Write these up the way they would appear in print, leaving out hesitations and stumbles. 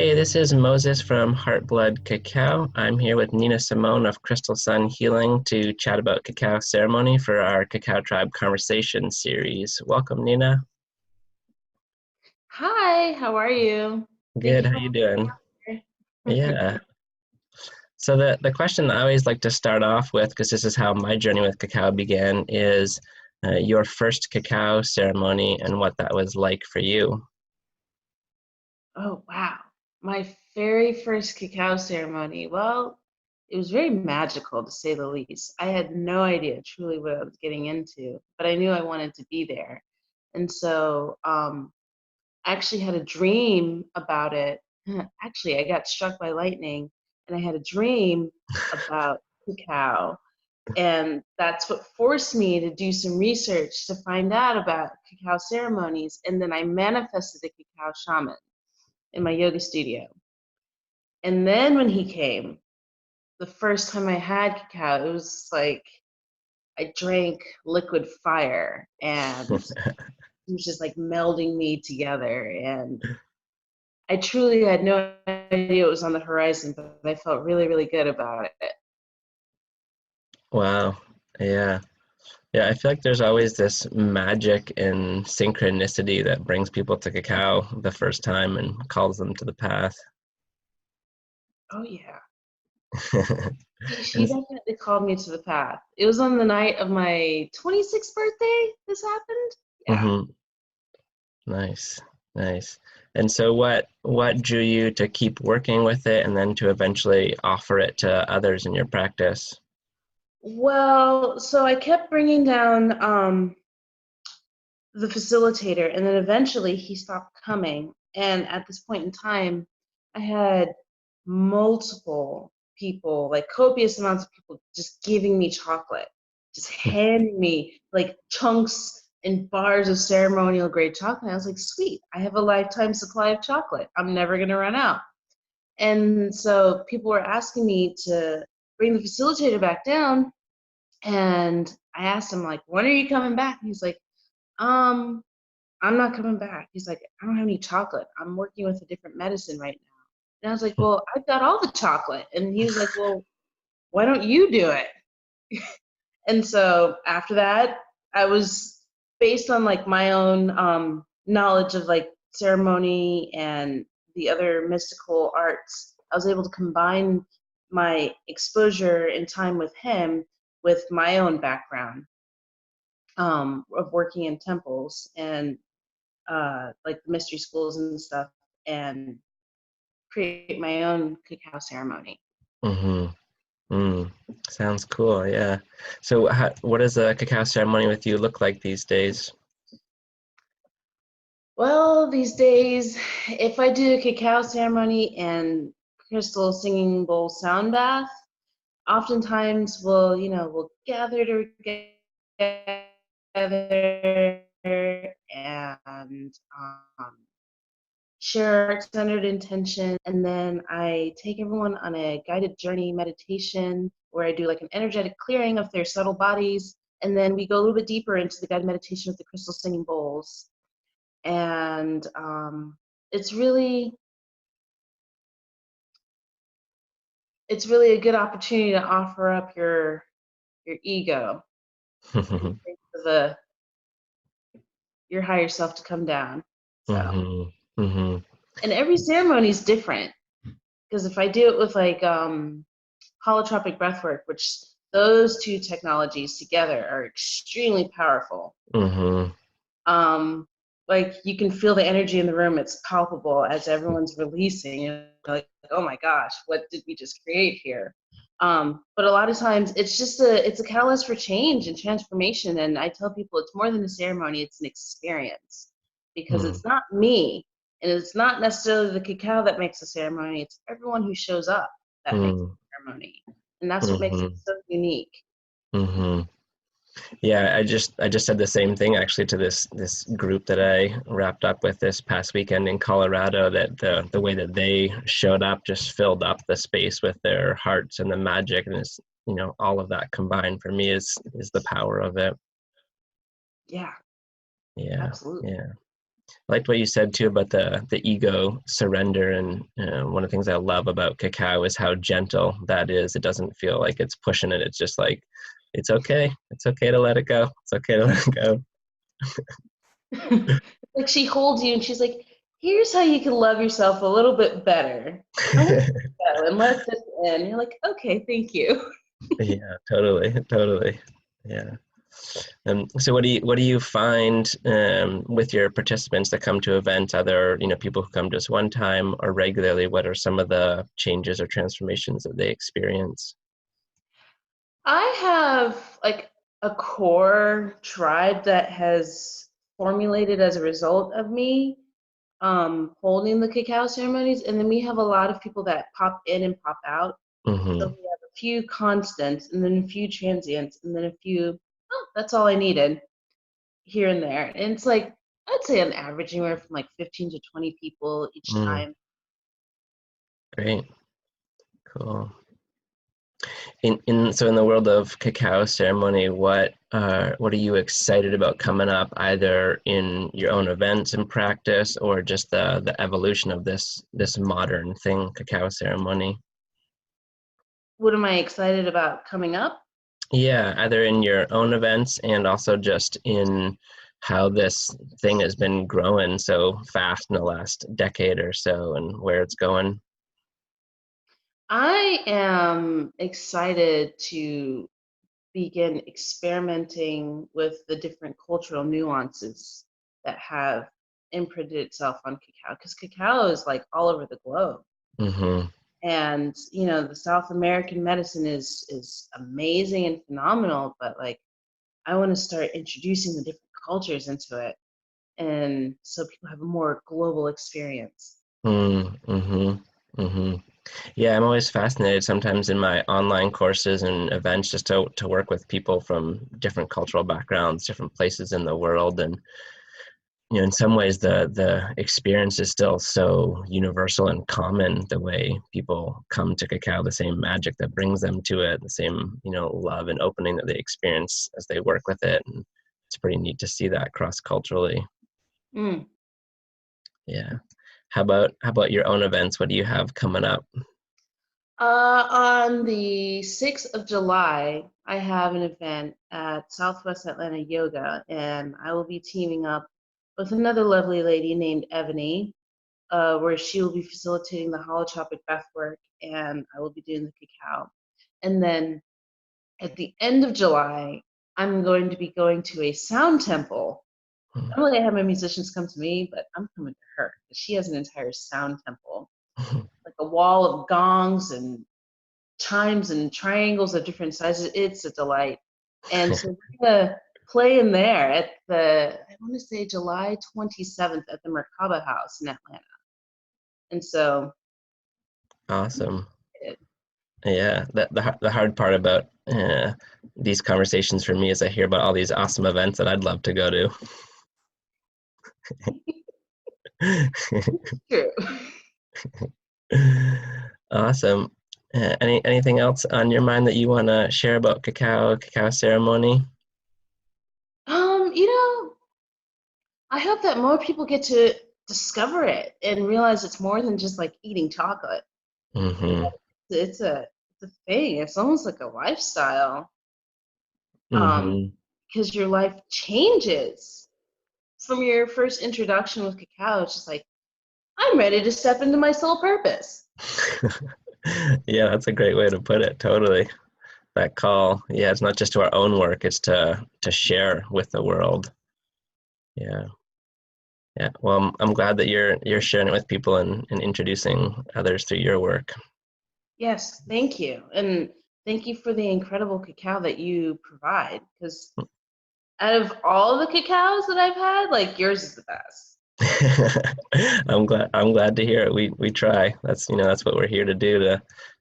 Hey, this is Moses from Heartblood Cacao. I'm here with Nina Simone of Crystal Sun Healing to chat about Cacao Ceremony for our Cacao Tribe Conversations series. Welcome, Nina. Hi, how are you? Thank Good, you how for you doing? having me. Yeah. So the question I always like to start off with, because this is how my journey with cacao began, is your first cacao ceremony and what that was like for you. Oh, wow. My very first cacao ceremony. Well, it was very magical to say the least. I had no idea truly what I was getting into, but I knew I wanted to be there. And so I actually had a dream about it. Actually, I got struck by lightning and I had a dream about cacao. And that's what forced me to do some research to find out about cacao ceremonies. And then I manifested a cacao shaman in my yoga studio. And then when he came, the first time I had cacao, it was like I drank liquid fire and it was just like melding me together. And I truly had no idea it was on the horizon, but I felt really, really good about it. Wow. Yeah. Yeah, I feel like there's always this magic and synchronicity that brings people to cacao the first time and calls them to the path. Oh, yeah. She And definitely called me to the path. It was on the night of my 26th birthday this happened. Yeah. mhm, nice, nice. And so what drew you to keep working with it and then to eventually offer it to others in your practice? Well, so I kept bringing down the facilitator, and then eventually he stopped coming. And at this point in time, I had multiple people, like copious amounts of people, just giving me chocolate, just handing me like chunks and bars of ceremonial grade chocolate. I was like, sweet, I have a lifetime supply of chocolate. I'm never going to run out. And so people were asking me to bring the facilitator back down. And I asked him, like, when are you coming back? And he's like, um, I'm not coming back. He's like, I don't have any chocolate. I'm working with a different medicine right now. And I was like, well, I've got all the chocolate. And he was like, well, why don't you do it? And so after that, I was based on like my own knowledge of like ceremony and the other mystical arts. I was able to combine my exposure and time with him with my own background of working in temples and like the mystery schools and stuff, and create my own cacao ceremony. Mm-hmm. Mm. Sounds cool, yeah. So what does a cacao ceremony with you look like these days? Well, these days, if I do a cacao ceremony and crystal singing bowl sound bath, oftentimes we'll gather together and share heart-centered intention, and then I take everyone on a guided journey meditation where I do like an energetic clearing of their subtle bodies, and then we go a little bit deeper into the guided meditation with the crystal singing bowls. And it's really it's really a good opportunity to offer up your ego and think of your higher self to come down. So, Mm-hmm. Mm-hmm. and every ceremony is different, because if I do it with like holotropic breathwork, which those two technologies together are extremely powerful. Mm-hmm. Um, like you can feel the energy in the room; it's palpable as everyone's releasing. You're like, oh my gosh, what did we just create here? But a lot of times, it's a catalyst for change and transformation. And I tell people, it's more than a ceremony; it's an experience, because Mm-hmm. it's not me, and it's not necessarily the cacao that makes a ceremony. It's everyone who shows up that makes a ceremony, and that's what makes it Mm-hmm. so unique. Mm-hmm. Yeah, I just said the same thing actually to this group that I wrapped up with this past weekend in Colorado, that the way that they showed up just filled up the space with their hearts and the magic, and it's, all of that combined for me is the power of it. Yeah, Yeah. absolutely. Yeah. I liked what you said too about the ego surrender, and one of the things I love about cacao is how gentle that is. It doesn't feel like it's pushing it. It's just like, it's okay. It's okay to let it go. It's okay to let it go. Like she holds you and she's like, here's how you can love yourself a little bit better. I want you to go and let this in. You're like, okay, thank you. Yeah, totally. Yeah. So what do you find with your participants that come to events, either, people who come just one time or regularly? What are some of the changes or transformations that they experience? I have like a core tribe that has formulated as a result of me holding the cacao ceremonies, and then we have a lot of people that pop in and pop out. So Mm-hmm. we have a few constants, and then a few transients, and then a few. Oh, that's all I needed here and there. And it's like I'd say an average anywhere from like 15 to 20 people each Mm, time. great. Cool. So in the world of cacao ceremony, what are you excited about coming up, either in your own events and practice, or just the evolution of this modern thing, cacao ceremony? What am I excited about coming up? Yeah, either in your own events and also just in how this thing has been growing so fast in the last decade or so, and where it's going. I am excited to begin experimenting with the different cultural nuances that have imprinted itself on cacao, because cacao is like all over the globe. Mm-hmm. And the South American medicine is amazing and phenomenal, but like I want to start introducing the different cultures into it, and so people have a more global experience. Mm-hmm. Mm-hmm. Yeah, I'm always fascinated sometimes in my online courses and events just to work with people from different cultural backgrounds, different places in the world. And, in some ways the experience is still so universal and common, the way people come to cacao, the same magic that brings them to it, the same, love and opening that they experience as they work with it. And it's pretty neat to see that cross culturally. Mm. Yeah. How about your own events? What do you have coming up? On the 6th of July, I have an event at Southwest Atlanta Yoga, and I will be teaming up with another lovely lady named Ebony, where she will be facilitating the holotropic breathwork, and I will be doing the cacao. And then at the end of July, I'm going to be going to a sound temple. Normally, I have my musicians come to me, but I'm coming to her. She has an entire sound temple, like a wall of gongs and chimes and triangles of different sizes. It's a delight. And so we're gonna play in there at I want to say July 27th at the Merkaba House in Atlanta. And so Awesome. Yeah, the hard part about these conversations for me is I hear about all these awesome events that I'd love to go to. true. Awesome. Anything else on your mind that you want to share about cacao ceremony? Um, you know, I hope that more people get to discover it and realize it's more than just like eating chocolate. Mm-hmm. It's a thing. It's almost like a lifestyle. Um, Mm-hmm. because your life changes from your first introduction with cacao. It's just like I'm ready to step into my soul purpose. Yeah, that's a great way to put it. Totally. That call. Yeah, it's not just to our own work, it's to share with the world. Yeah. Yeah. Well, I'm glad that you're sharing it with people and introducing others through your work. Yes, thank you. And thank you for the incredible cacao that you provide. Because out of all the cacaos that I've had, like yours is the best. I'm glad to hear it. We try. That's what we're here to do,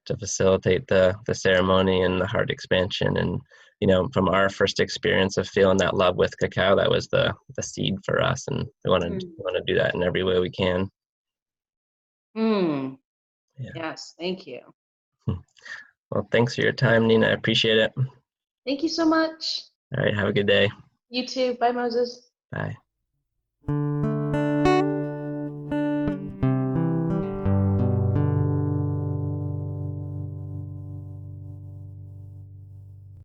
to facilitate the ceremony and the heart expansion. And from our first experience of feeling that love with cacao, that was the seed for us, and we want to do that in every way we can. Mm, Yeah. yes, thank you. Well, thanks for your time, Nina. I appreciate it. Thank you so much. All right, have a good day. You too. Bye, Moses. Bye.